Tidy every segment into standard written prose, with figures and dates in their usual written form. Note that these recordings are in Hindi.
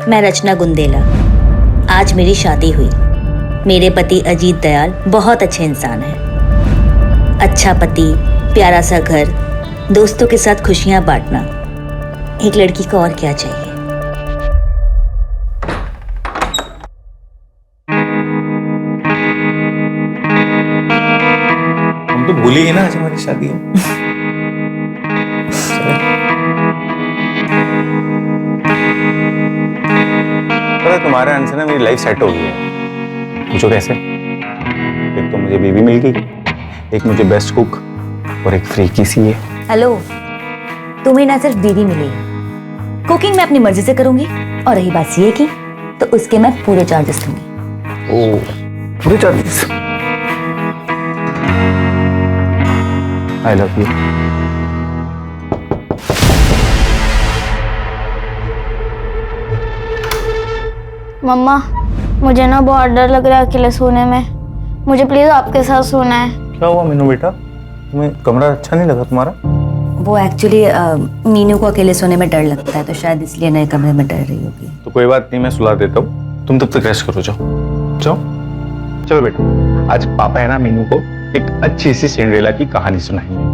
मैं रचना गुंदेला। आज मेरी शादी हुई। मेरे पति अजीत दयाल बहुत अच्छे इंसान हैं। अच्छा पति, प्यारा सा घर, दोस्तों के साथ खुशियां बांटना, एक लड़की को और क्या चाहिए। हम तो भूल ही गए ना आज हमारी शादी है। पता है तुम्हारे आने से ना मेरी लाइफ सेट हो गई है। पूछो कैसे? एक तो मुझे बेबी मिल गई, एक मुझे बेस्ट कुक और एक फ्री की सी है। हेलो, तुम्हें ना सिर्फ बीवी मिली है, कुकिंग मैं अपनी मर्जी से करूंगी, और रही बात सीए की तो उसके मैं पूरे चार्जेस लूंगी। ओ, पूरे चार्जेस? I love you. मम्मा, मुझे ना बहुत डर लग रहा है अकेले सोने में। मुझे प्लीज आपके साथ सोना है। क्या हुआ मीनू बेटा, तुम्हें कमरा अच्छा नहीं लगा तुम्हारा? वो एक्चुअली मीनू को अकेले सोने में डर लगता है, तो शायद इसलिए नए कमरे में डर रही होगी। तो कोई बात नहीं, मैं सुला देता हूँ, तुम तब तक रेस्ट करो। जाओ जाओ, चलो बेटा। आज पापा है ना मीनू को एक अच्छी सी सिंड्रेला की कहानी सुनाएंगे।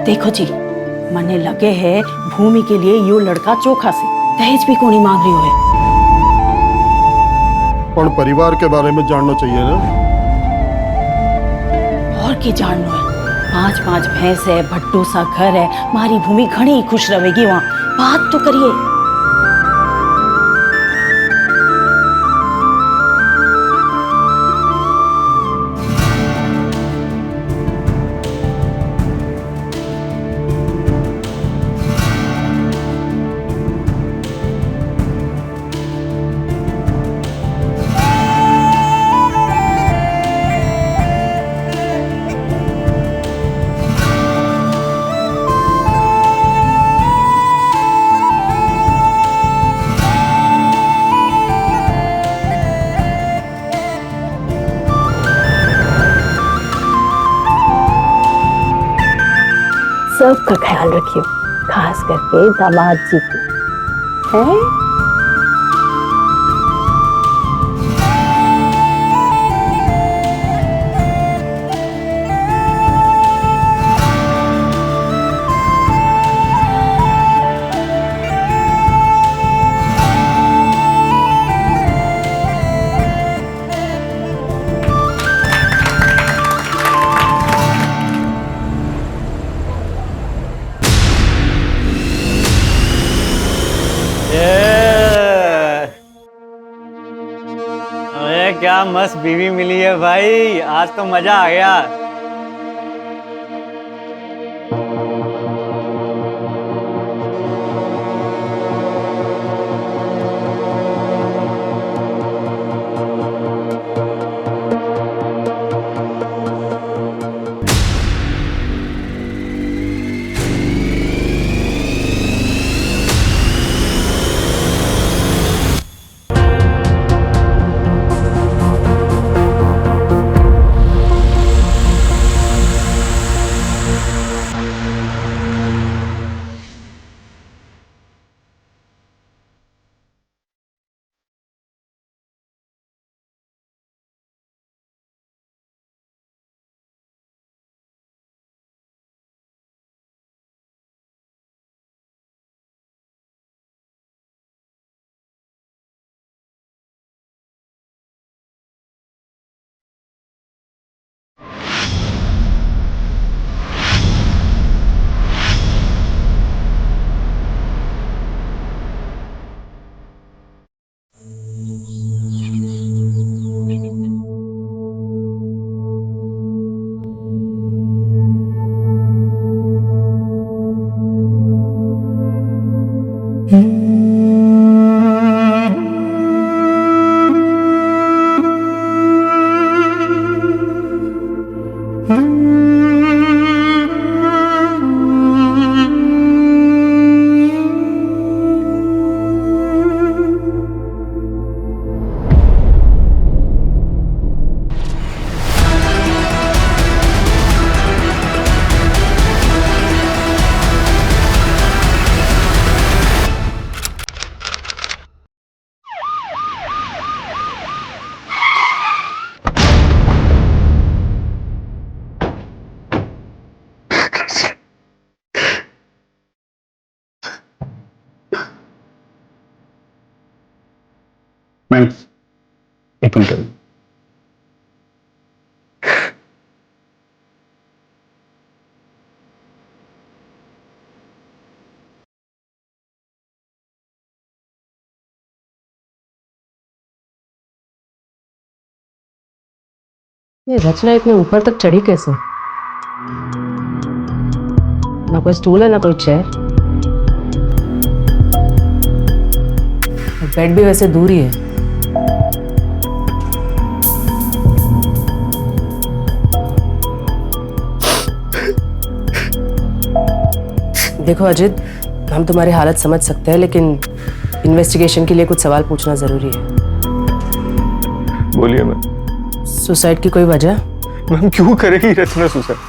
देखो जी, मने लगे है भूमि के लिए यो लड़का चोखा से दहेज भी कोनी मांग रही है। पर परिवार के बारे में जानना चाहिए ना। और की जानना है? 5-5 भैंस है, भट्टू सा घर है, मारी भूमि घनी खुश रहेगी वहाँ। बात तो करिए। सबका ख्याल रखियो, खास करके दामाद जी को। हैं? अरे क्या मस्त बीवी मिली है भाई, आज तो मजा आ गया। मैम एक मिनट। ये रचना इतने ऊपर तक चढ़ी कैसे? ना कोई स्टूल है ना कोई चेयर, बेड भी वैसे दूर ही है। देखो अजित, हम तुम्हारी हालत समझ सकते हैं, लेकिन इन्वेस्टिगेशन के लिए कुछ सवाल पूछना जरूरी है। बोलिए मैम। सुसाइड की कोई वजह? मैम क्यों करेगी रचना सुसाइड?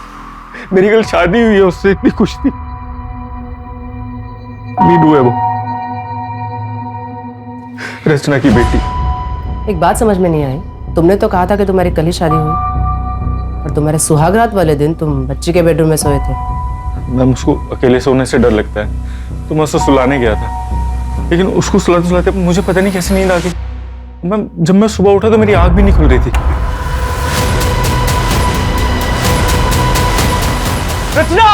मेरी कल शादी हुई है उससे, इतनी खुश थी। मीनू है वो, रचना की बेटी। एक बात समझ में नहीं आई, तुमने तो कहा था कि तुम्हारी कल ही शादी हुई और तुम्हारे सुहागरात वाले दिन तुम बच्ची के बेडरूम में सोए थे। मैम उसको अकेले सोने से डर लगता है, तो मैं उसको सुलाने गया था, लेकिन उसको सुलाते सुलाते मुझे पता नहीं कैसे नींद आ गई। मैम जब मैं सुबह उठा तो मेरी आंख भी नहीं खुल रही थी। रचना!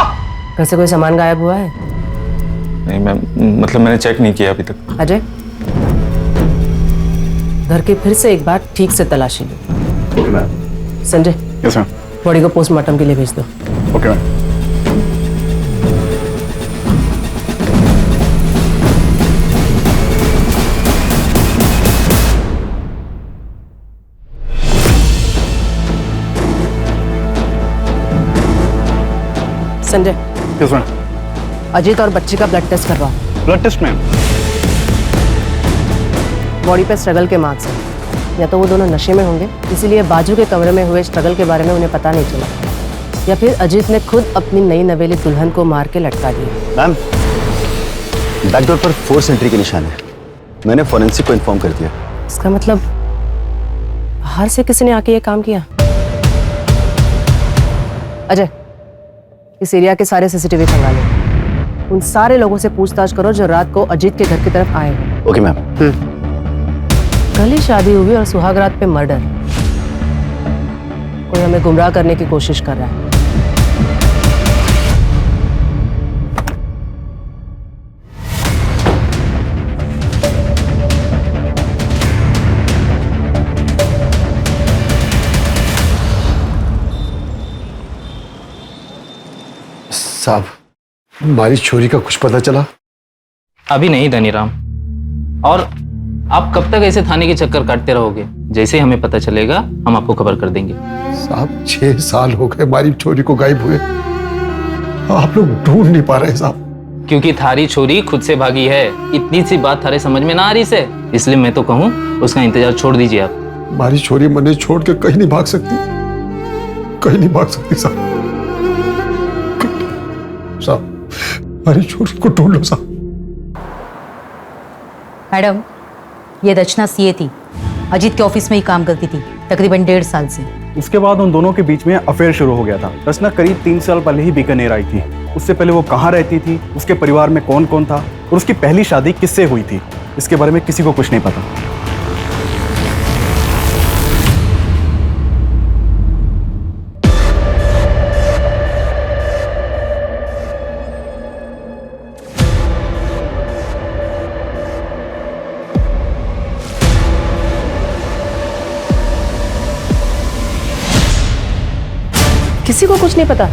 घर से कोई सामान गायब हुआ है? नहीं मैम, मतलब मैंने चेक नहीं किया अभी तक। अजय, घर की फिर से एक बार ठीक से तलाशी लो। Okay ma'am. Sanjay, yes ma'am. Body को पोस्टमार्टम के लिए भेज दो। Okay ma'am. Sanjay, yes ma'am. Ajit और बच्ची का ब्लड टेस्ट करवाओ। Blood test ma'am. बॉडी पे स्ट्रगल के मार्क्स हैं। या तो वो दोनों नशे में होंगे, इसीलिए बाजू के कमरे में हुए स्ट्रगल के बारे में उन्हें पता नहीं चला, या फिर अजीत ने खुद अपनी नई नवेली दुल्हन को मार के लटका दिया। मैम, बैकडोर पर फोर्स एंट्री के निशान है। मैंने फोरेंसिक को इन्फॉर्म कर दिया। इसका मतलब बाहर से किसी ने आके ये काम किया। अजय, इस एरिया के सारे सीसीटीवी खंगालो। उन सारे लोगों से पूछताछ करो जो रात को अजीत के घर की तरफ आए हैं। Okay ma'am. कल ही शादी हुई और सुहागरात पे मर्डर। कोई हमें गुमराह करने की कोशिश कर रहा है। साहब, हमारी छोरी का कुछ पता चला? अभी नहीं धनीराम, और आप कब तक ऐसे थाने के चक्कर काटते रहोगे? जैसे ही हमें पता चलेगा हम आपको खबर कर देंगे। साहब 6 साल हो गए हमारी छोरी को गायब हुए, आप लोग ढूंढ नहीं पा रहे साहब। क्योंकि थारी छोरी खुद से भागी है। इतनी सी बात थारे समझ में ना आ रही से, इसलिए मैं तो कहूँ उसका इंतजार छोड़ दीजिए आप। हमारी छोरी मने छोड़ के कहीं नहीं भाग सकती, कहीं नहीं भाग सकती साहब। साहब हमारी छोरी को ढूंढ लो साहब। मैडम, ये रचना सीए थी, अजीत के ऑफिस में ही काम करती थी तकरीबन 1.5 साल से। उसके बाद उन दोनों के बीच में अफेयर शुरू हो गया था। रचना करीब 3 साल पहले ही बीकानेर आई थी। उससे पहले वो कहाँ रहती थी, उसके परिवार में कौन कौन था और उसकी पहली शादी किससे हुई थी, इसके बारे में किसी को कुछ नहीं पता। किसी को कुछ नहीं पता।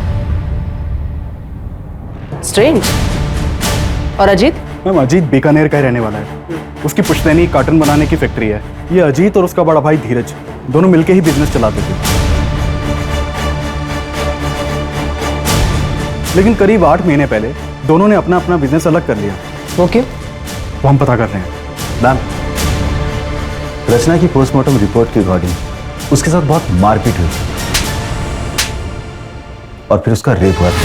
स्ट्रेंज। और अजीत? मैम अजीत बीकानेर का ही रहने वाला है। उसकी पुश्तैनी कार्टन बनाने की फैक्ट्री है। ये अजीत और उसका बड़ा भाई धीरज दोनों मिलकर ही बिजनेस चलाते थे। लेकिन करीब 8 महीने पहले दोनों ने अपना अपना बिजनेस अलग कर लिया। वो क्यों? वो हम पता कर रहे हैं। मैम, रचना की पोस्टमार्टम रिपोर्ट के अकॉर्डिंग उसके साथ बहुत मारपीट हुई और फिर उसका रेप हुआ था।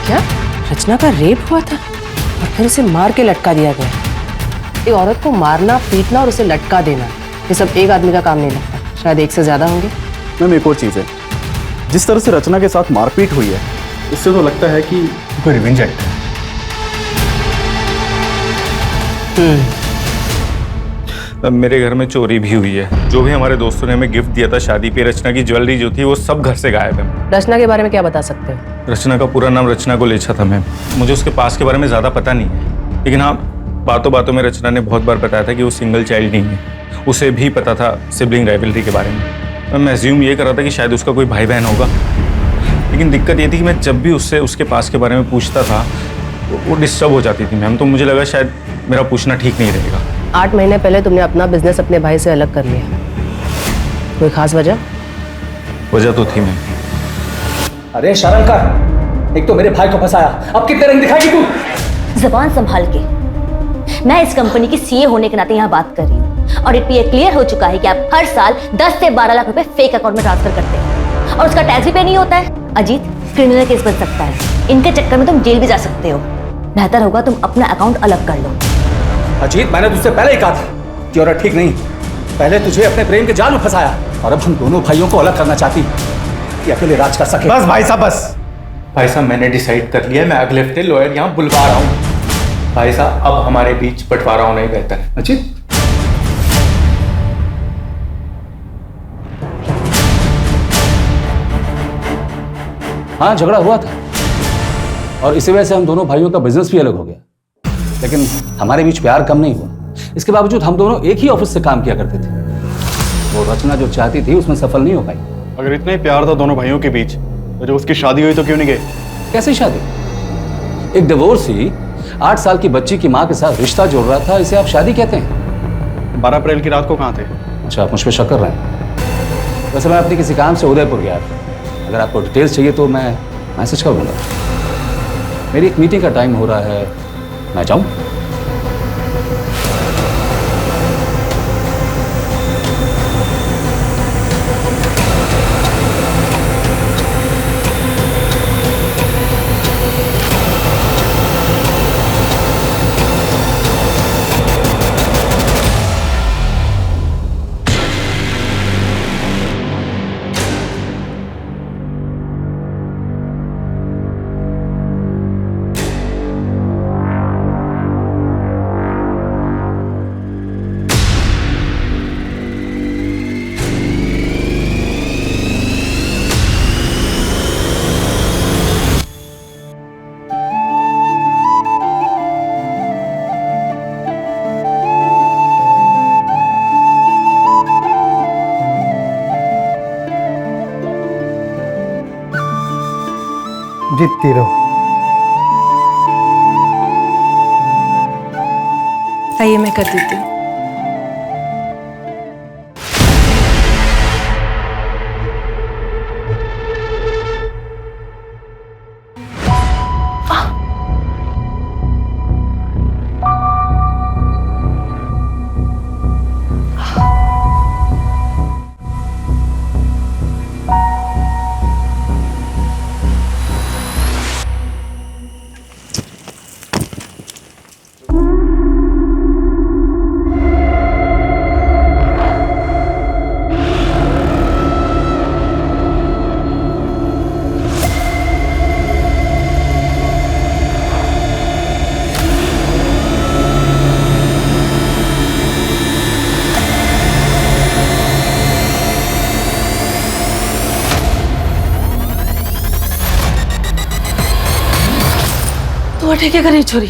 क्या? रचना का रेप हुआ था और फिर उसे मार के लटका दिया गया? एक औरत को मारना, पीटना और उसे लटका देना, ये सब एक आदमी का काम नहीं लगता, शायद एक से ज्यादा होंगे। मैम एक और चीज है, जिस तरह से रचना के साथ मारपीट हुई है उससे तो लगता है कि कोई रिवेंज एक्ट है। अब मेरे घर में चोरी भी हुई है। जो भी हमारे दोस्तों ने हमें गिफ्ट दिया था शादी पे, रचना की ज्वेलरी जो थी वो सब घर से गायब है। रचना के बारे में क्या बता सकते हैं? रचना का पूरा नाम रचना गोलेछा था मैम। मुझे उसके पास के बारे में ज़्यादा पता नहीं है, लेकिन हाँ, बातों बातों में रचना ने बहुत बार बताया था कि वो सिंगल चाइल्ड नहीं है। उसे भी पता था सिबलिंग राइवलरी के बारे में। मैं एज्यूम ये कर रहा था कि शायद उसका कोई भाई बहन होगा, लेकिन दिक्कत ये थी कि मैं जब भी उससे उसके पास के बारे में पूछता था वो डिस्टर्ब हो जाती थी मैम। तो मुझे लगा शायद मेरा पूछना ठीक नहीं रहेगा। 8 महीने पहले तुमने अपना बिजनेस अपने भाई से अलग कर लिया, कोई खास वजह? वजह तो थी मैम। अरे शर्म कर, एक तो मेरे भाई को फंसाया, अब कितने रंग दिखाएगी तू? जबान संभाल के। मैं इस कंपनी की सीए होने के नाते यहाँ बात कर रही हूँ और ये क्लियर हो चुका है कि आप हर साल 10 से 12 लाख रुपए फेक अकाउंट में ट्रांसफर करते हैं और उसका टैक्स भी पे नहीं होता है। अजीत, क्रिमिनल केस बन सकता है, इनके चक्कर में तुम जेल भी जा सकते हो। बेहतर होगा तुम अपना अकाउंट अलग कर लो। अजीत, मैंने तुझसे पहले ही कहा था कि औरत ठीक नहीं। पहले तुझे अपने प्रेम के जाल में फंसाया और अब हम दोनों भाइयों को अलग करना चाहती कि अकेले राज कर सके। बस भाई साहब, बस भाई साहब, मैंने डिसाइड कर लिया, मैं अगले हफ्ते लॉयर यहाँ बुलवा रहा हूँ। भाई साहब, अब हमारे बीच बंटवारा होना ही बेहतर है। अजीत, हाँ, झगड़ा हुआ था और इसी वजह से हम दोनों भाइयों का बिजनेस भी अलग हो गया, लेकिन हमारे बीच प्यार कम नहीं हुआ। इसके बावजूद हम दोनों एक ही ऑफिस से काम किया करते थे। वो रचना जो चाहती थी उसमें सफल नहीं हो पाई। अगर इतना ही प्यार था दोनों भाइयों के बीच, तो जब उसकी शादी हुई तो क्यों नहीं गए? कैसी शादी? एक डिवोर्सी 8 साल की बच्ची की माँ के साथ रिश्ता जोड़ रहा था, इसे आप शादी कहते हैं? 12 अप्रैल की रात को कहाँ थे? अच्छा, आप मुझ पर शक कर रहे हैं? वैसे मैं अपने किसी काम से उदयपुर गया था। अगर आपको डिटेल्स चाहिए तो मैं मैसेज कर दूंगा। मेरी एक मीटिंग का टाइम हो रहा है, मैं जाऊं? जीतती रहो। आइए, मैं कर देती हूँ। तो क्या कर रही छोरी?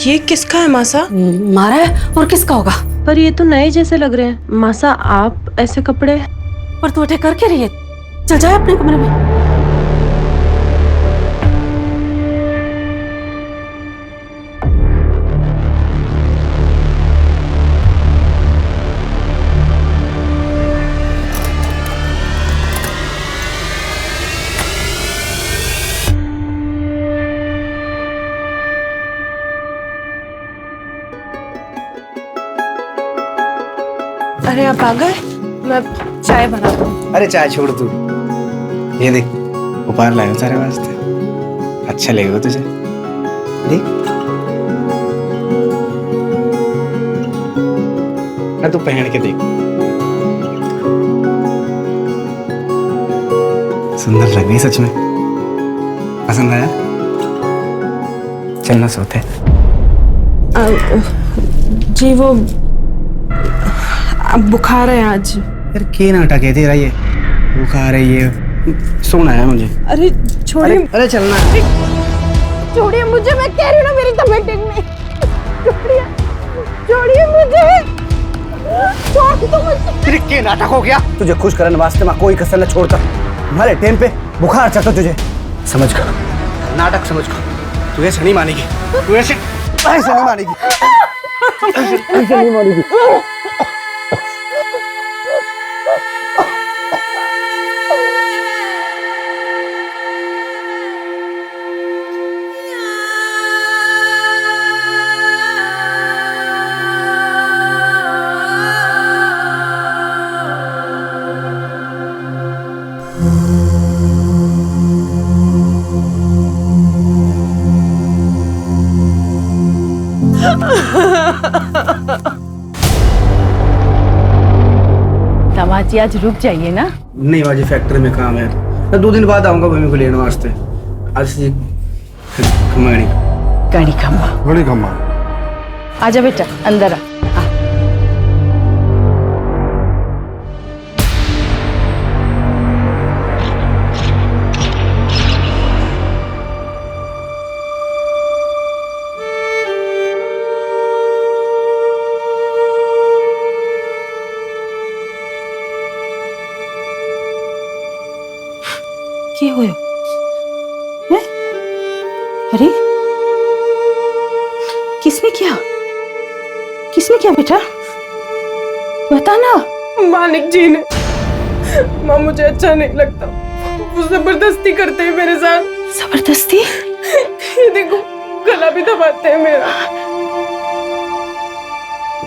ये किसका है मासा? मारा है और किसका होगा? पर ये तो नए जैसे लग रहे हैं। मासा, आप ऐसे कपड़े? पर तू अटैक कर क्या रही है? चल जाए अपने कमरे में। अरे आप आ गए, मैं चाय बना दूँ। अरे चाय छोड़ तू, ये देख उपहार लाया हूं तेरे वास्ते, अच्छा लगेगा तुझे। देख ना, तू पहन के देख, सुंदर लग रही सच में। पसंद आया? चलना सोते। जी वो अब बुखार है आज। यार के नाटक है तेरा ये, बुखार है ये, सोना है मुझे। अरे छोड़िए। अरे चलना। छोड़िए मुझे, मैं कह रही हूँ ना मेरी तबीयत ठीक नहीं। छोड़िए, छोड़िए मुझे, छोड़ दो मुझे। तेरे के नाटक हो गया? तुझे खुश करने वास्ते मैं कोई कसर न छोड़ता। तुम्हारे टाइम पे बुखार चढ़ता तुझे, समझ कर नाटक समझ कर। तू ऐसे नहीं मानेगी, तू ऐसे नहीं मानेगी, ऐसे नहीं मानेगी। दामाद जी आज रुक जाइए ना। नहीं बाजी, फैक्ट्री में काम है, मैं 2 दिन बाद आऊंगा मम्मी को लेने वास्ते। आज से गाड़ी खम्बा बड़ी खम्मा। आजा बेटा अंदर आ। क्या हुआ? हैं? अरे किसने किया? किसने किया बेटा? बता ना। मालिक जी ने। माँ मुझे अच्छा नहीं लगता, वो जबरदस्ती करते हैं मेरे साथ। जबरदस्ती? ये देखो गला भी दबाते हैं मेरा।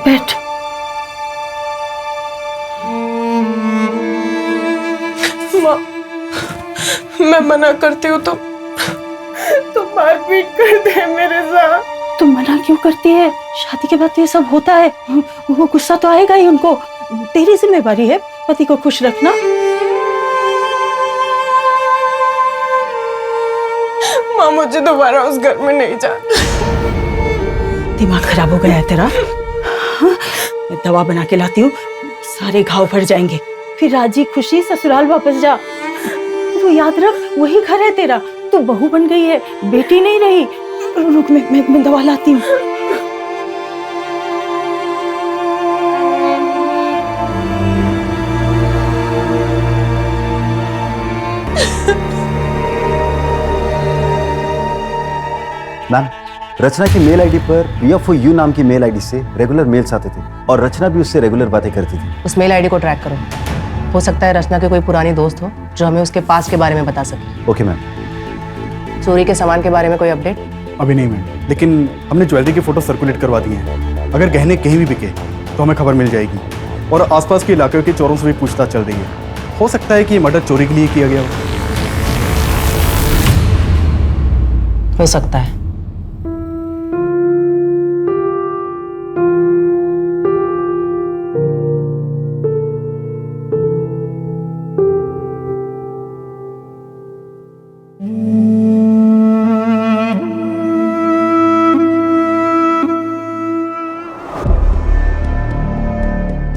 बैठ। माँ मैं मना करती हूँ तो मारपीट करते हैं मेरे साथ। तुम मना क्यों करती है? शादी के बाद तो ये सब होता है, वो गुस्सा तो आएगा ही उनको। तेरी जिम्मेवारी है पति को खुश रखना। माँ मुझे दोबारा उस घर में नहीं जाना। दिमाग खराब हो गया है तेरा? हाँ? मैं दवा बना के लाती हूँ, सारे घाव भर जाएंगे। फिर राजी खुशी ससुराल वापस जा। वो याद रख, वही घर है तेरा। तू बहू बन गई है, बेटी नहीं रही। रुक मैं दवा लाती हूँ। मैम, रचना की मेल आईडी पर PFOU नाम की मेल आईडी से रेगुलर मेल्स आते थे और रचना भी उससे रेगुलर बातें करती थी। उस मेल आईडी को ट्रैक करो। हो सकता है रचना के कोई पुरानी दोस्त हो जो हमें उसके पास के बारे में बता सके। Okay ma'am. चोरी के सामान के बारे में कोई अपडेट? अभी नहीं मैम, लेकिन हमने ज्वेलरी की फोटो सर्कुलेट करवा दी है। अगर गहने कहीं भी बिके तो हमें खबर मिल जाएगी। और आसपास के इलाके के चोरों से भी पूछताछ चल रही है। हो सकता है कि ये मर्डर चोरी के लिए किया गया हो सकता है।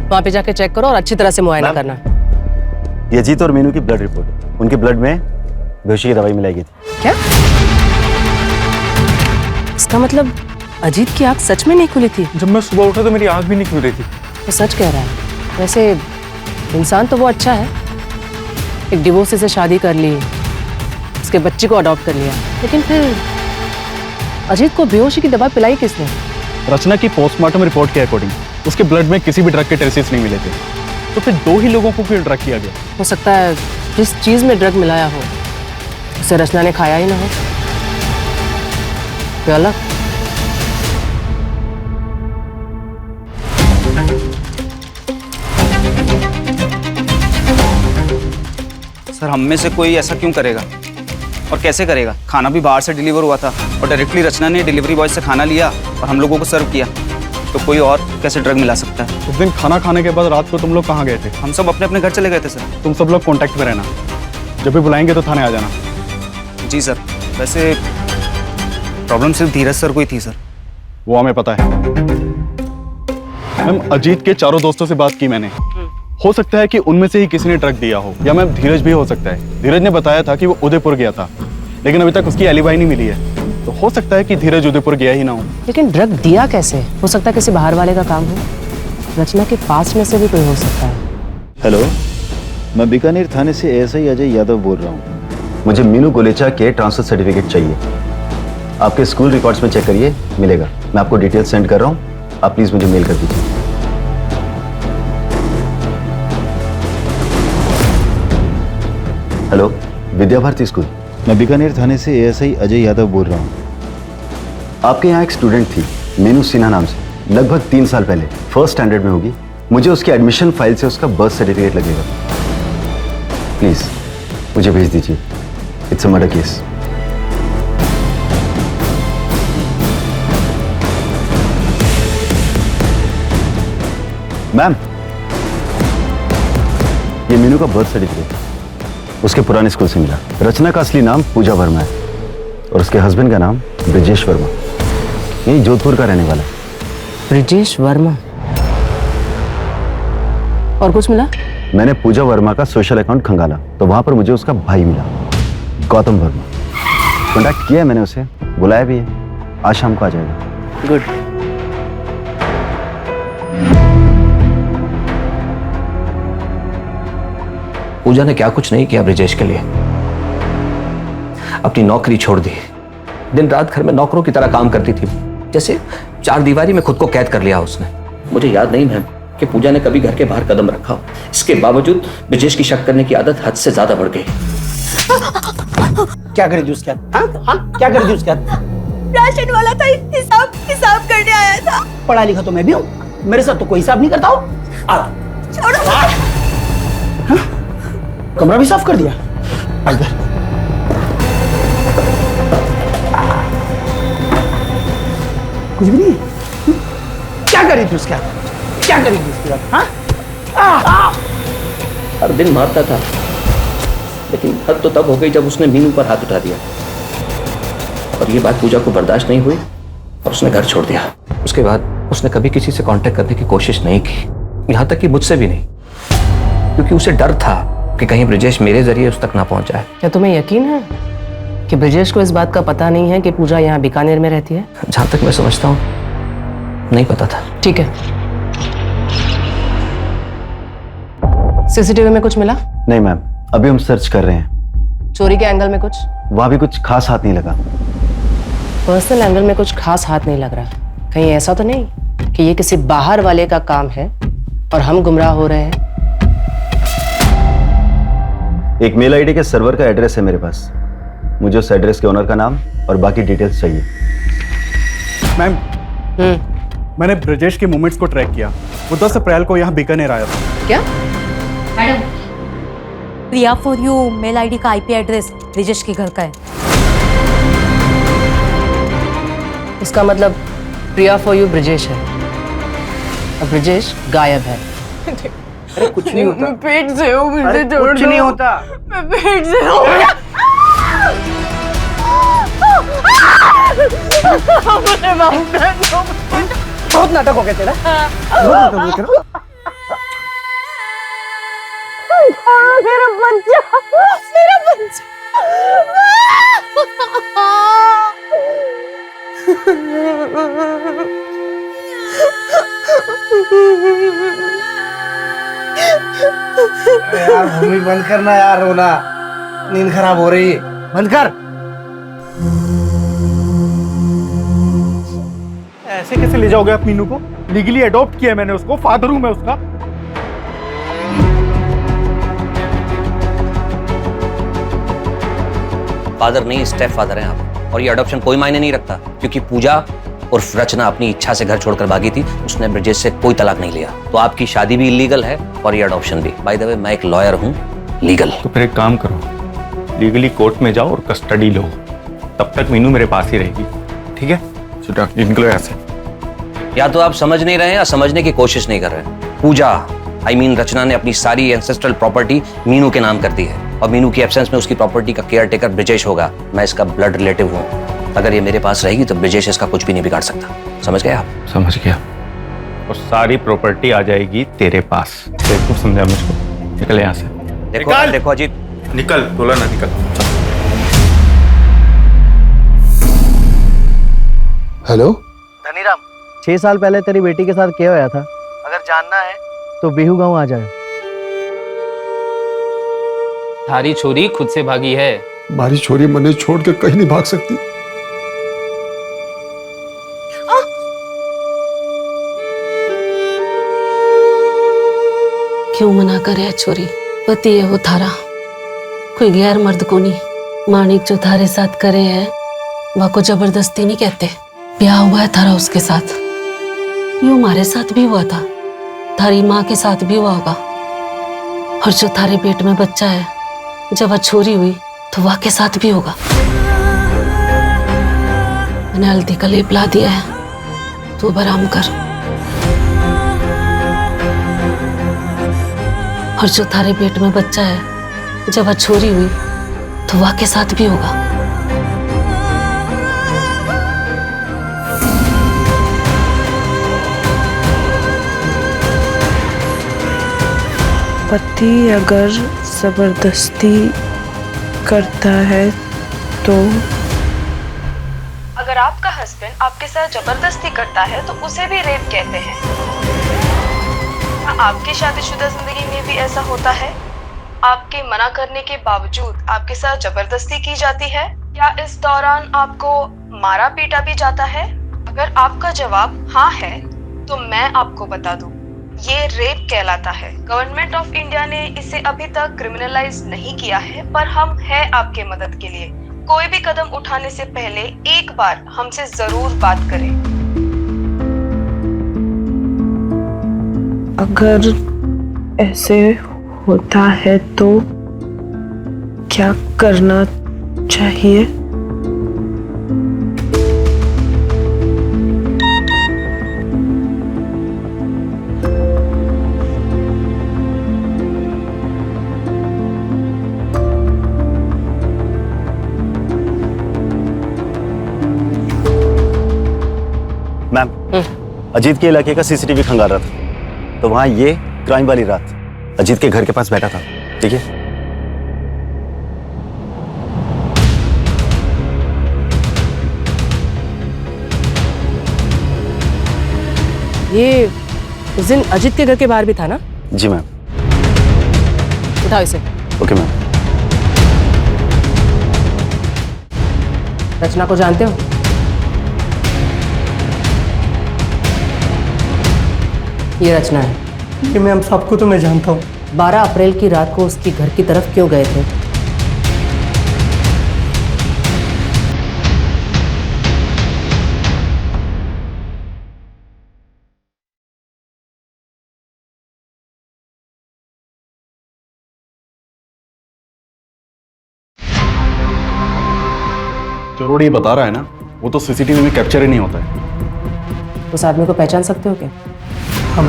वहां पे जाके चेक करो और अच्छी तरह से मुआयना करना। ये अजीत और मीनू की ब्लड रिपोर्ट। उनके ब्लड में बेहोशी की दवाई मिलाई गई थी। क्या? इसका मतलब अजीत की आंख सच में नहीं खुली थी? जब मैं सुबह उठा तो मेरी आंख भी नहीं खुल रही थी। वो सच कह रहा है। वैसे इंसान तो वो अच्छा है, एक डिवोर्सी से शादी कर ली, उसके बच्चे को अडॉप्ट कर लिया, लेकिन फिर अजीत को बेहोशी की दवा पिलाई किसने? रचना की पोस्टमार्टम रिपोर्ट के अकॉर्डिंग उसके ब्लड में किसी भी ड्रग के ट्रेसेस नहीं मिले थे। तो फिर 2 ही लोगों को क्यों ड्रग किया गया? हो सकता है जिस चीज में ड्रग मिलाया हो उसे रचना ने खाया ही ना हो। क्या अलग? सर हम में से कोई ऐसा क्यों करेगा और कैसे करेगा? खाना भी बाहर से डिलीवर हुआ था और डायरेक्टली रचना ने डिलीवरी बॉय से खाना लिया और हम लोगों को सर्व किया। तो कोई और कैसे ड्रग मिला सकता है? उस दिन खाना खाने के बाद रात को तुम लोग कहाँ गए थे? हम सब अपने अपने घर चले गए थे सर। तुम सब लोग कांटेक्ट में रहना, जब भी बुलाएंगे तो थाने आ जाना। जी सर। वैसे प्रॉब्लम सिर्फ धीरज सर को ही थी सर। वो हमें पता है। मैम अजीत के चारों दोस्तों से बात की मैंने। हो सकता है कि उनमें से ही किसी ने ट्रक दिया हो, या मैम धीरज भी हो सकता है। धीरज ने बताया था कि वो उदयपुर गया था, लेकिन अभी तक उसकी एलिबाई नहीं मिली है। तो हो सकता है कि धीरज उदयपुर गया ही ना हो। लेकिन ड्रग दिया कैसे? हो सकता है किसी बाहर वाले का काम हो। रचना के पास में से भी कोई हो सकता है। हेलो, मैं बीकानेर थाने से एएसआई अजय यादव बोल रहा हूँ। मुझे मीनू गोलेचा के ट्रांसफर सर्टिफिकेट चाहिए। आपके स्कूल रिकॉर्ड्स में चेक करिए, मिलेगा। मैं आपको डिटेल्स सेंड कर रहा हूँ, आप प्लीज मुझे मेल कर दीजिए। Hello, Vidya Bharati school. मैं बीकानेर थाने से एएसआई अजय यादव बोल रहा हूँ। आपके यहाँ एक स्टूडेंट थी मीनू सिन्हा नाम से, लगभग 3 साल पहले, फर्स्ट स्टैंडर्ड में होगी। मुझे उसके एडमिशन फाइल से उसका बर्थ सर्टिफिकेट लगेगा। प्लीज मुझे भेज दीजिए। It's a murder case. Ma'am, ये मीनू का बर्थ सर्टिफिकेट उसके पुराने स्कूल से मिला। रचना का असली नाम पूजा वर्मा है और उसके हस्बैंड का नाम ब्रिजेश वर्मा, यही जोधपुर का रहने वाला है। ब्रिजेश वर्मा। और कुछ मिला? मैंने पूजा वर्मा का सोशल अकाउंट खंगाला तो वहां पर मुझे उसका भाई मिला, गौतम वर्मा। कॉन्टैक्ट किया है मैंने उसे, बुलाया भी है। आज शाम को आ जाएगा। गुड। पूजा ने क्या कुछ नहीं किया ब्रिजेश के लिए। अपनी नौकरी छोड़ दी, दिन रात घर में नौकरों की तरह काम करती थी, जैसे 4 दीवारी में खुद को कैद कर लिया उसने। मुझे याद नहीं मैम कि पूजा ने कभी घर के बाहर कदम रखा हो। इसके बावजूद ब्रिजेश की शक करने की आदत हद से ज्यादा बढ़ गई। क्या करी उसके क्या करी उसके राशन वाला था, हिसाब करने आया था। पढ़ा लिखा तो मैं भी हूँ, मेरे साथ तो कोई हिसाब नहीं करता हो। कमरा भी साफ कर दिया। इधर कुछ भी नहीं। क्या करी थी उसके हाथ? क्या करी थी उसके हाथ? हर दिन मारता था, लेकिन हद तो तब हो गई जब उसने मीनू पर हाथ उठा दिया। और ये बात पूजा को बर्दाश्त नहीं हुई और उसने घर छोड़ दिया। उसके बाद उसने कभी किसी से कांटेक्ट करने की कोशिश नहीं की, यहां तक कि मुझसे भी नहीं, क्योंकि उसे डर था कि कहीं ब्रिजेश मेरे जरिए उस तक ना पहुंच जाए। क्या तुम्हें यकीन है कि ब्रिजेश को इस बात का पता नहीं है कि पूजा यहाँ बीकानेर में रहती है? जहां तक मैं समझता हूँ नहीं पता था। ठीक है। सीसीटीवी में कुछ मिला? नहीं मैम, अभी हम सर्च कर रहे हैं। चोरी के एंगल में कुछ? वहां भी कुछ खास हाथ नहीं लगा। पर्सनल एंगल में कुछ खास हाथ नहीं लग रहा। कहीं ऐसा तो नहीं कि ये किसी बाहर वाले का काम है और हम गुमराह हो रहे हैं? एक मेल आईडी के सर्वर का एड्रेस है मेरे पास। मुझे उस एड्रेस के ओनर का नाम और बाकी डिटेल्स चाहिए। मैम, मैंने ब्रिजेश के मूवमेंट्स को ट्रैक किया। वो 10 अप्रैल को यहाँ बीकानेर आया था। क्या? Madam, Priya for you mail ID का आईपी एड्रेस ब्रिजेश के घर का है। इसका मतलब प्रिया फॉर यू ब्रिजेश है और ब्रिजेश गायब है। अरे कुछ नहीं होता। मैं पेट से हूँ, मुझे छोड़ दो। कुछ नहीं होता। मैं पेट से हूँ। मुझे माफ कर दो। बहुत नाटक हो गया तेरा। बहुत नाटक हो गया तेरा। मेरा बच्चा, मेरा बच्चा। यार भूमि बंद करना यार, रोना, नींद खराब हो रही है, बंद कर। ऐसे कैसे ले जाओगे आप मीनू को? लीगली अडॉप्ट किया मैंने उसको, फादर हूं मैं उसका। फादर नहीं, स्टेप फादर हैं आप। और ये अडॉप्शन कोई मायने नहीं रखता, क्योंकि पूजा और रचना अपनी इच्छा से घर छोड़कर भागी थी। उसने ब्रिजेश से कोई तलाक नहीं लिया, तो आपकी शादी भी इलीगल है और ये अडॉप्शन भी। बाय द वे, मैं एक लॉयर हूँ, लीगल। तो फिर एक काम करो, लीगली कोर्ट में जाओ और कस्टडी लो, तब तक मीनू मेरे पास ही रहेगी, ठीक है? चलो निकलो यहाँ से। या तो आप समझ नहीं रहे हैं या समझने की कोशिश नहीं कर रहे हैं। पूजा रचना ने अपनी सारी एंसेस्ट्रल प्रॉपर्टी मीनू के नाम कर दी है और मीनू की एब्सेंस में उसकी प्रॉपर्टी का केयर टेकर ब्रिजेश होगा। मैं इसका ब्लड रिलेटिव हूँ। अगर ये मेरे पास रहेगी तो ब्रिजेश इसका कुछ भी नहीं बिगाड़ सकता। समझ गए आप? समझ गया। और सारी प्रॉपर्टी आ जाएगी तेरे पास। देखो समझा मुझको। निकल यहाँ से। देखो देखो अजीत, निकल, बोला ना निकल। हेलो धनीराम, 6 साल पहले तेरी बेटी के साथ क्या होया था? अगर जानना है तो बिहू गांव आ जाए। थारी छोरी खुद से भागी है। हमारी छोरी मने छोड़ के कहीं नहीं भाग सकती। क्यों मना करे छोरी? पति है वो थारा, कोई गैर मर्द को नहीं। माणिक जो थारे साथ करे है वह को जबरदस्ती नहीं कहते। ब्याह हुआ है थारा उसके साथ, यूं हमारे साथ भी हुआ था, थारी माँ के साथ भी हुआ होगा। और जो थारे पेट में बच्चा है, जब वह छोरी हुई तो वह के साथ भी होगा। मैंने हल्दी का लेप ला दिया है, तू अब आराम कर। और जो थारे पेट में बच्चा है, जब वह छोरी हुई तो वह के साथ भी होगा। पति अगर जबरदस्ती करता है तो? अगर आपका हस्बैंड आपके साथ जबरदस्ती करता है तो उसे भी रेप कहते हैं। आपकी शादीशुदा जिंदगी में भी ऐसा होता है? आपके मना करने के बावजूद आपके साथ जबरदस्ती की जाती है? क्या इस दौरान आपको मारा पीटा भी जाता है? अगर आपका जवाब हाँ है तो मैं आपको बता दूं, ये रेप कहलाता है। गवर्नमेंट ऑफ इंडिया ने इसे अभी तक क्रिमिनलाइज नहीं किया है, पर हम हैं आपके मदद के लिए। कोई भी कदम उठाने से पहले एक बार हमसे जरूर बात करें। अगर ऐसे होता है तो क्या करना चाहिए? मैम, अजीत के इलाके का सीसीटीवी खंगाल रहा था, तो वहां ये क्राइम वाली रात अजीत के घर के पास बैठा था। ठीक है, ये उस दिन अजीत के घर के बाहर भी था ना? जी मैम। उठाओ इसे। Okay ma'am. रचना को जानते हो? ये रचना है। ये मैम सबको तो मैं जानता हूँ। 12 अप्रैल की रात को उसके घर की तरफ क्यों गए थे? जो रोड ये बता रहा है ना, वो तो सीसीटीवी में कैप्चर ही नहीं होता है। उस आदमी को पहचान सकते हो क्या? हाँ।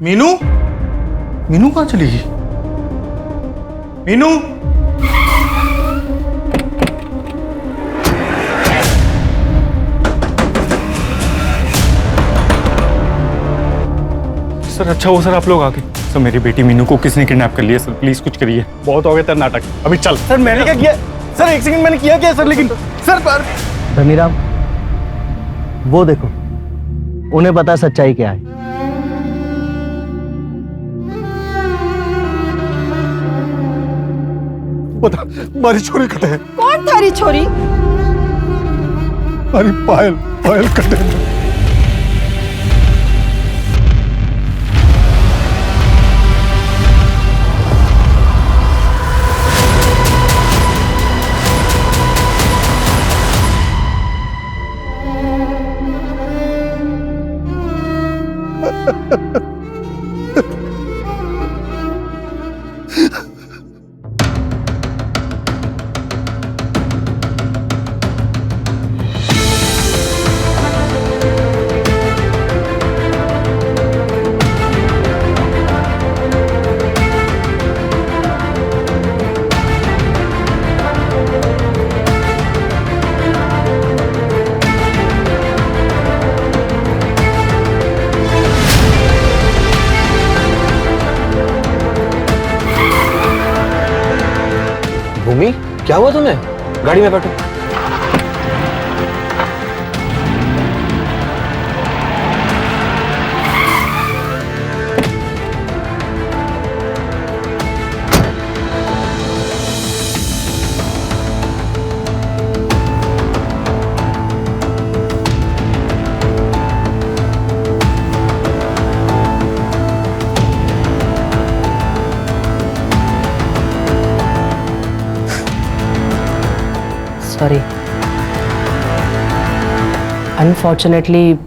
मीनू, मीनू कहाँ चली गई? मीनू, सर अच्छा हो सर आप लोग आके। सर मेरी बेटी मीनू को किसने किडनैप कर लिया सर, प्लीज कुछ करिए। बहुत हो गया तेरा नाटक, अभी चल। सर मैंने क्या किया? सर एक सेकंड, मैंने किया क्या सर? लेकिन सर पर धनीराम, वो देखो, उन्हें पता सच्चाई क्या है। पता हमारी छोरी कटे है। कौन थारी छोरी? हमारी पायल, पायल कटे है। भूमि, क्या हुआ तुम्हें? गाड़ी में बैठो। सॉरी, अनफॉर्चुनेटली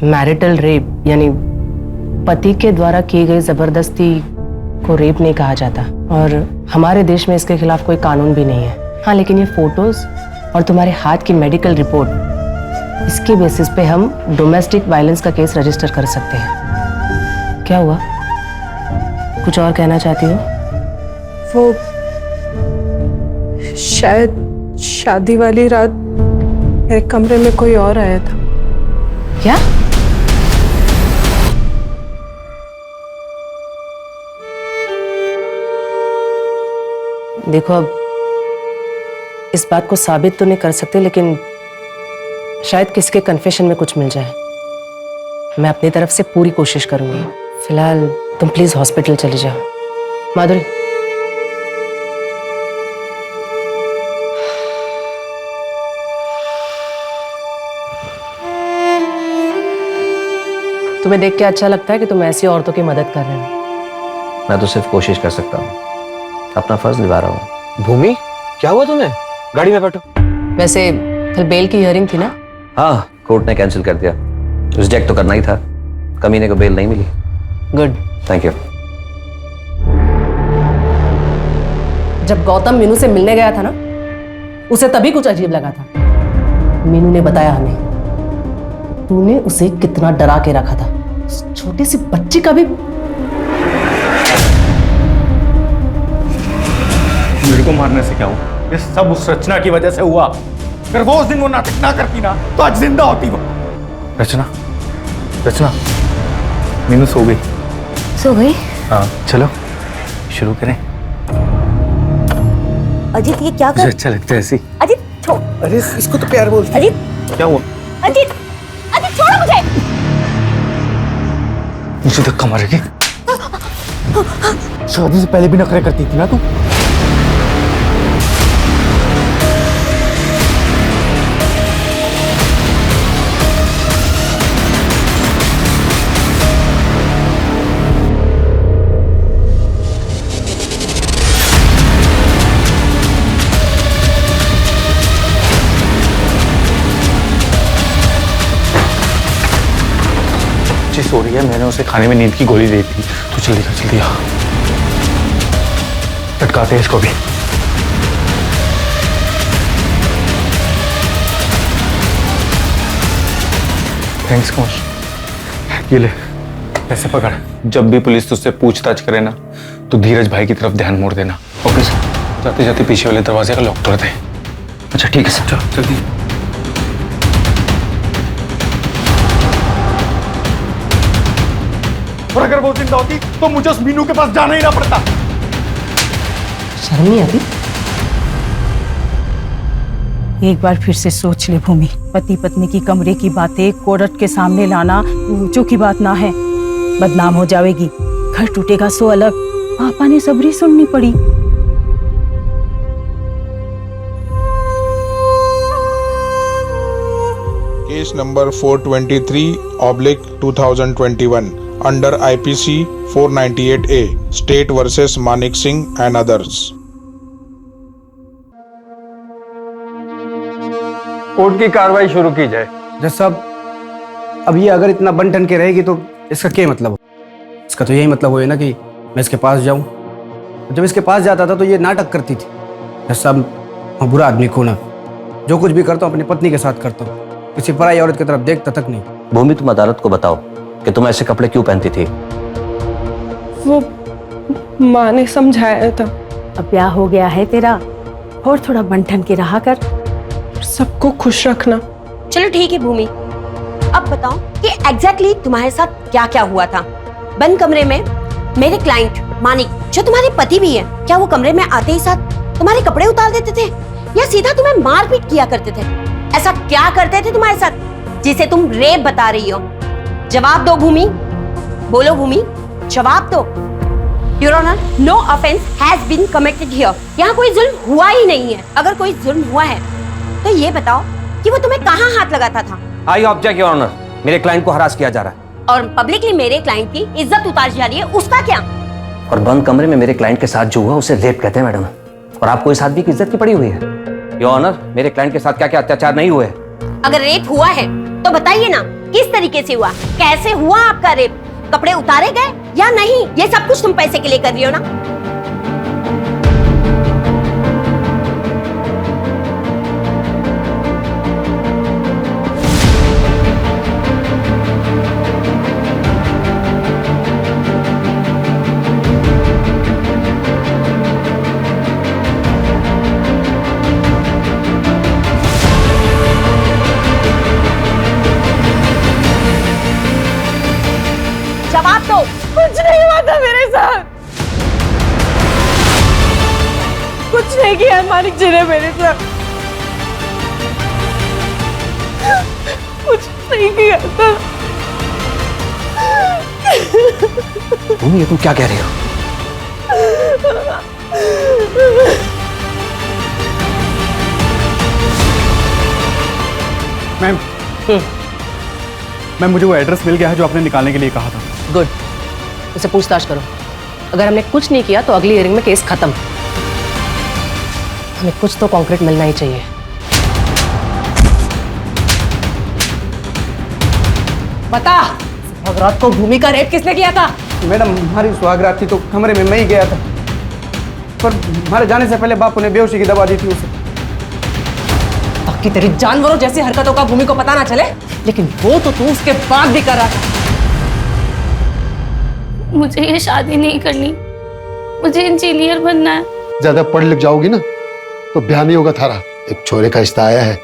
मैरिटल रेप यानी पति के द्वारा की गई जबरदस्ती को रेप नहीं कहा जाता और हमारे देश में इसके खिलाफ कोई कानून भी नहीं है। हाँ, लेकिन ये फोटोज और तुम्हारे हाथ की मेडिकल रिपोर्ट, इसके बेसिस पे हम डोमेस्टिक वायलेंस का केस रजिस्टर कर सकते हैं। क्या हुआ, कुछ और कहना चाहती हो? वो शायद शादी वाली रात मेरे कमरे में कोई और आया था। क्या? देखो, अब इस बात को साबित तो नहीं कर सकते, लेकिन शायद किसी के कन्फेशन में कुछ मिल जाए। मैं अपनी तरफ से पूरी कोशिश करूंगी। फिलहाल तुम प्लीज हॉस्पिटल चली जाओ। माधुरी, तुम्हें देख के अच्छा लगता है कि तुम ऐसी औरतों की मदद कर रहे हो। मैं तो सिर्फ कोशिश कर सकता हूँ, अपना फर्ज निभा रहा हूँ। भूमि, क्या हुआ तुम्हें? गाड़ी में बैठो। वैसे कल बेल की हियरिंग थी ना? हाँ, कोर्ट ने कैंसिल कर दिया। रिजेक्ट तो करना ही था, कमीने को बेल नहीं मिली। Good, thank you. जब गौतम मीनू से मिलने गया था ना, उसे तभी कुछ अजीब लगा था। मीनू ने बताया हमें, तूने उसे कितना डरा के रखा था। उस छोटी सी बच्ची का भी। मेरे को मारने से क्या हुआ? ये सब उस रचना की वजह से हुआ। अगर वो उस दिन वो नाटक ना करती ना, तो आज जिंदा होती वो। रचना, रचना, मीनू सो गई। सो गई? हाँ, चलो शुरू करें। अजीत, ये क्या मुझे कर? अच्छा लगता है ऐसी। अजीत छोड़। अरे इसको तो प्यार बोलते। अजीत, क्या हुआ? अजीत, अजीत छोड़ो मुझे। मुझे धक्का मारेगी? शादी से पहले भी नखरे करती थी ना तू। सो रही है, मैंने उसे खाने में नींद की गोली दी थी। तो जल्दी आ, लटकाते हैं इसको भी। थैंक्स कुमार, ये ले पैसे पकड़। जब भी पुलिस तुझसे पूछताछ करे ना, तो धीरज भाई की तरफ ध्यान मोड़ देना। Okay sir. जाते जाते पीछे वाले दरवाजे का लॉक तोड़ दे। अच्छा ठीक है सर। चल जल्दी। और अगर वो जिंदा होती तो मुझे उस मीनू के पास जाना ही ना पड़ता। शर्म नहीं आती? एक बार फिर से सोच ले भूमि, पति पत्नी की कमरे की बातें कोर्ट के सामने लाना ऊंचों की बात ना है। बदनाम हो जाएगी, घर टूटेगा सो अलग। पापा ने सबरी सुननी पड़ी। Case number 423/2021 under IPC 498A state versus Manik Singh and others. Court की कार्रवाई शुरू की जाए। जज साहब, अब ये अगर इतना बन ठन के रहेगी तो इसका क्या मतलब हो? इसका तो यही मतलब हुआ ना कि मैं इसके पास जाऊं। जब इसके पास जाता था तो ये नाटक करती थी। जज साहब, मैं बुरा आदमी को ना, जो कुछ भी करता हूँ अपनी पत्नी के साथ करता हूँ, किसी पराई औरत की तरफ देखता तक नहीं। भूमि, तुम अदालत को बताओ कि तुम ऐसे कपड़े क्यों पहनती थी? वो माँ ने समझाया था। अब ब्याह हो गया है तेरा, और थोड़ा बंठन के रहा कर। सबको खुश रखना। चलो ठीक है भूमि, अब बताओ कि एग्जैक्टली तुम्हारे साथ क्या क्या हुआ था। बंद कमरे में मेरे क्लाइंट मानिक, जो तुम्हारे पति भी है, क्या वो कमरे में आते ही साथ तुम्हारे कपड़े उतार देते थे या सीधा तुम्हें मारपीट किया करते थे? ऐसा क्या करते थे तुम्हारे साथ जिसे तुम रेप बता रही हो? जवाब दो भूमि, बोलो भूमि, जवाब दो। Your honour, no offence has been committed here. यहाँ कोई जुल्म हुआ ही नहीं है। अगर कोई जुल्म हुआ है तो ये बताओ कि वो तुम्हें कहाँ हाथ लगाता था? आई ऑब्जेक्ट योर ऑनर, मेरे क्लाइंट को हरास किया जा रहा है। और पब्लिकली मेरे क्लाइंट की इज्जत उतारी जा रही है, उसका क्या? और बंद कमरे में मेरे क्लाइंट के साथ जो हुआ उसे रेप कहते हैं मैडम। और आपको इस आदमी की इज्जत की पड़ी हुई है। योर ऑनर, मेरे क्लाइंट के साथ क्या क्या अत्याचार नहीं हुए? अगर रेप हुआ है तो बताइए ना, किस तरीके से हुआ, कैसे हुआ आपका रेप? कपड़े उतारे गए या नहीं? ये सब कुछ तुम पैसे के लिए कर रही हो ना? जवाब दो। कुछ नहीं हुआ था मेरे साथ, कुछ नहीं किया मानिक जी ने मेरे साथ, कुछ नहीं किया था। भूमि, ये तुम क्या कह रही हो? मैम, मैम मुझे वो एड्रेस मिल गया है जो आपने निकालने के लिए कहा था। गुड, उसे पूछताछ करो। अगर हमने कुछ नहीं किया तो अगली हियरिंग में केस खत्म। हमें कुछ तो कॉन्क्रीट मिलना ही चाहिए। बता, सुहागरात को भूमि का रेप किसने किया था? मैडम, हमारी सुहागरात थी तो कमरे में मैं ही गया था, पर हमारे जाने से पहले बापू ने बेहोशी की दवा दी थी उसे। ताकि तेरी जानवरों जैसी हरकतों का भूमि को पता ना चले, लेकिन वो तो तू उसके बाद भी कर रहा था। मुझे ये शादी नहीं करनी, मुझे इंजीनियर बनना है। ज्यादा पढ़ लिख जाओगी ना तो ब्याह नहीं होगा थारा। एक छोरे का रिश्ता आया है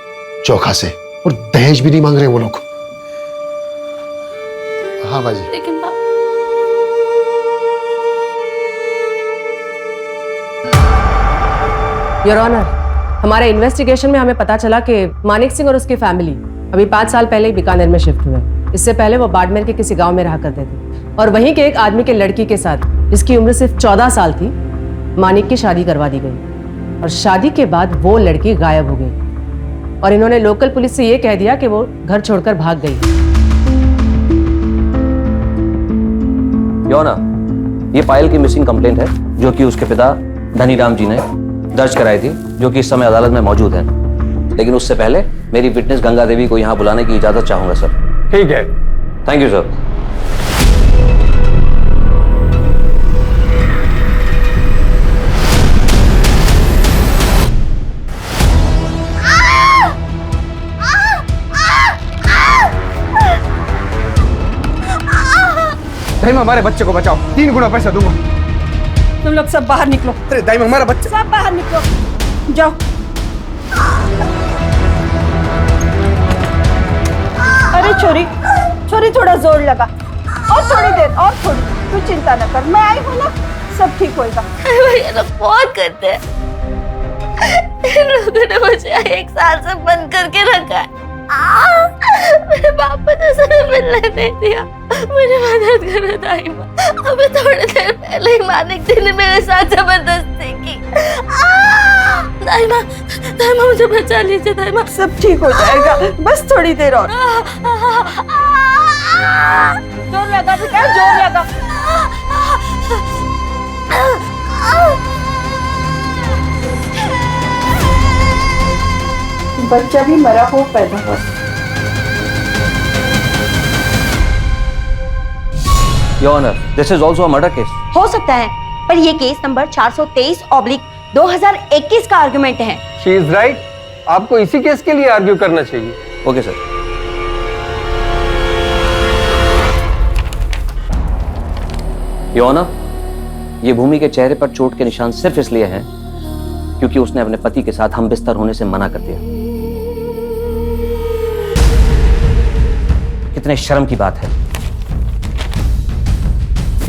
चोखा से, और दहेज भी नहीं मांग रहे वो लोग। हाँ बाजी। लेकिन योर ऑनर, हमारे इन्वेस्टिगेशन में हमें पता चला कि मानिक सिंह और उसकी फैमिली अभी 5 साल पहले ही बीकानेर में शिफ्ट हुए। इससे पहले वो बाड़मेर के किसी गांव में रहा करते थे और वहीं के एक आदमी के लड़की के साथ, जिसकी उम्र सिर्फ 14 साल थी, मानिक की शादी करवा दी गई। और शादी के बाद वो लड़की गायब हो गई और इन्होंने लोकल पुलिस से ये कह दिया कि वो घर छोड़कर भाग गई। योर ऑनर, ये पायल की मिसिंग कंप्लेंट है जो कि उसके पिता धनीराम जी ने दर्ज कराई थी, जो कि इस समय अदालत में मौजूद है। लेकिन उससे पहले मेरी विटनेस गंगा देवी को यहाँ बुलाने की इजाजत चाहूंगा सर। ठीक है। Thank you sir. दाइमा, हमारे बच्चे को बचाओ, 3 गुना पैसा दूंगा। तुम लोग सब बाहर निकलो। अरे दाइमा, हमारा बच्चा। सब बाहर निकलो, जाओ। अरे छोरी, छोरी थोड़ा जोर लगा, और थोड़ी देर, और थोड़ी। तू चिंता न कर, मैं आई हूँ ना, सब ठीक होएगा। ये लोग बहुत करते हैं। इन लोगों ने मुझे 1 साल से बंद करके रखा है। मेरे बाप ने सर मिलने नहीं दिया। मुझे मदद करो दाइमा। अभी थोड़ी देर पहले ही मानिक जी ने मेरे साथ जबरदस्ती की। दाइमा, दाइमा मुझे बचा लीजिए दाइमा। सब ठीक हो जाएगा, बस थोड़ी देर और। जोर लगा बेटा, जोर लगा। बच्चा भी मरा हो पैदा हुआ। Your honour, this is also a murder case. हो सकता है, पर ये केस नंबर 423/2021 का आर्गुमेंट है। She is right. आपको इसी केस के लिए आर्ग्यू करना चाहिए। Okay sir. योर ऑनर, ये भूमि के चेहरे पर चोट के निशान सिर्फ इसलिए हैं क्योंकि उसने अपने पति के साथ हम बिस्तर होने से मना कर दिया। कितने शर्म की बात है।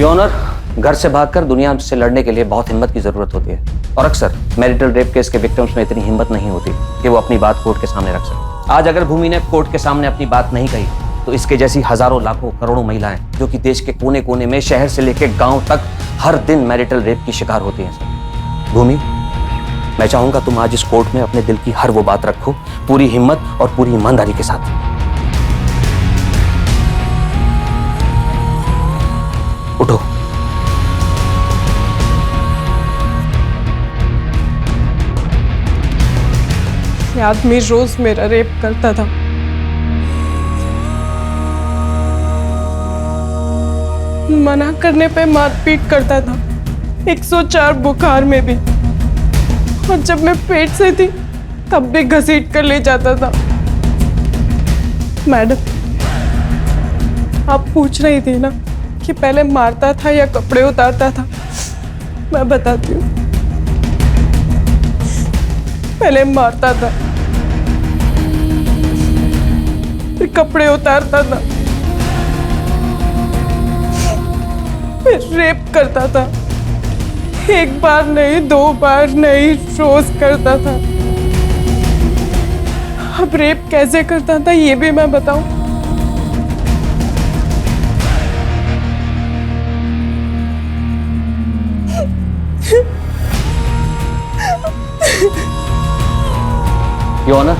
योर ऑनर, घर से भागकर दुनिया से लड़ने के लिए बहुत हिम्मत की जरूरत होती है और अक्सर मैरिटल रेप केस के विक्टिम्स में इतनी हिम्मत नहीं होती कि वो अपनी बात कोर्ट के सामने रख सके। आज अगर भूमि ने कोर्ट के सामने अपनी बात नहीं कही तो इसके जैसी हजारों लाखों करोड़ों महिलाएं जो कि देश के कोने कोने में, शहर से लेकर गांव तक हर दिन मैरिटल रेप की शिकार होती हैं सर। भूमि, मैं चाहूंगा तुम आज इस कोर्ट में अपने दिल की हर वो बात रखो, पूरी हिम्मत और पूरी ईमानदारी के साथ। उठो। ये आदमी रोज मेरा रेप करता था। मना करने पे मारपीट करता था, 104 बुखार में भी। और जब मैं पेट से थी तब भी घसीट कर ले जाता था। मैडम, आप पूछ रही थी ना कि पहले मारता था या कपड़े उतारता था। मैं बताती हूँ, पहले मारता था, फिर कपड़े उतारता था, फिर रेप करता था। एक बार नहीं, 2 बार नहीं, रोज करता था। अब रेप कैसे करता था ये भी मैं बताऊं? योर ऑनर,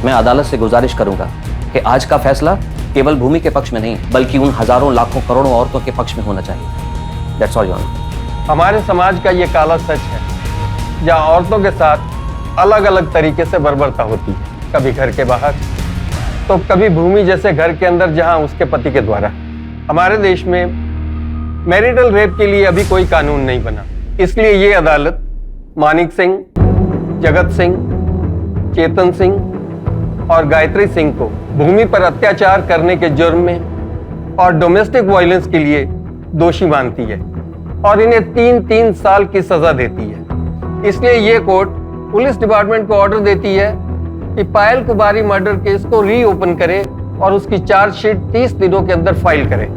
मैं अदालत से गुजारिश करूंगा कि आज का फैसला केवल भूमि के पक्ष में नहीं बल्कि उन हजारों लाखों करोड़ों औरतों के पक्ष में होना चाहिए। That's all your honour. हमारे समाज का ये काला सच है जहाँ औरतों के साथ अलग अलग तरीके से बर्बरता होती है, कभी घर के बाहर तो कभी भूमि जैसे घर के अंदर जहाँ उसके पति के द्वारा। हमारे देश में मैरिटल रेप के लिए अभी कोई कानून नहीं बना, इसलिए ये अदालत मानिक सिंह, जगत सिंह, चेतन सिंह और गायत्री सिंह को भूमि पर अत्याचार करने के जुर्म में और डोमेस्टिक वायलेंस के लिए दोषी मानती है और इन्हें 3-3 साल की सजा देती है। इसलिए ये कोर्ट पुलिस डिपार्टमेंट को ऑर्डर देती है कि पायल कुमारी मर्डर केस को रीओपन करे और उसकी चार्जशीट 30 दिनों के अंदर फाइल करे।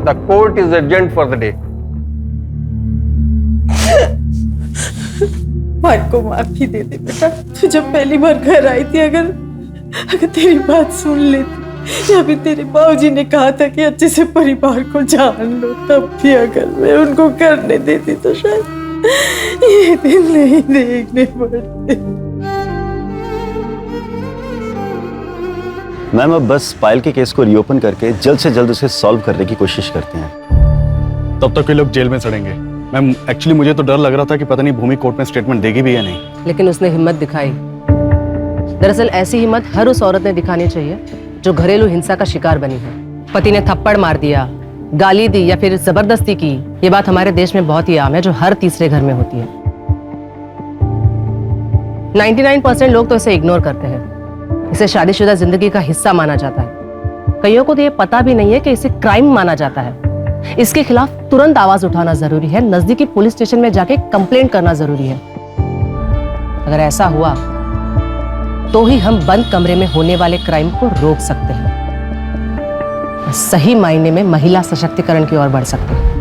The court is adjourned for the day. मार को माफी दे दे बेटा। तू जब पहली बार घर आई थी, अगर तेरी बात सुन लेती या फिर तेरे बाबूजी ने कहा था कि अच्छे से परिवार को जान लो, तब भी अगर मैं उनको करने देती तो शायद ये दिन नहीं देखने पड़ते। मैम, अब बस पायल के केस को रीओपन करके जल्द से जल्द उसे सॉल्व करने की कोशिश करते हैं। तब तक ये लोग जेल में सड़ेंगे। मैम, एक्चुअली मुझे तो डर लग रहा था कि पता नहीं भूमि कोर्ट में स्टेटमेंट देगी भी या नहीं। लेकिन उसने हिम्मत दिखाई। दरअसल ऐसी हिम्मत हर उस औरत ने दिखानी चाहिए जो घरेलू हिंसा का शिकार बनी है। पति ने थप्पड़ मार दिया, गाली दी या फिर जबरदस्ती की, ये बात हमारे देश में बहुत ही आम है, जो हर तीसरे घर में होती है। 99% लोग तो इसे इग्नोर करते हैं। इसे शादीशुदा जिंदगी का हिस्सा माना जाता है। कईयों को तो ये पता भी नहीं है कि इसे क्राइम माना जाता है। इसके खिलाफ तुरंत आवाज उठाना जरूरी है, नजदीकी पुलिस स्टेशन में जाके कंप्लेंट करना जरूरी है। अगर ऐसा हुआ तो ही हम बंद कमरे में होने वाले क्राइम को रोक सकते हैं, सही मायने में महिला सशक्तिकरण की ओर बढ़ सकते हैं।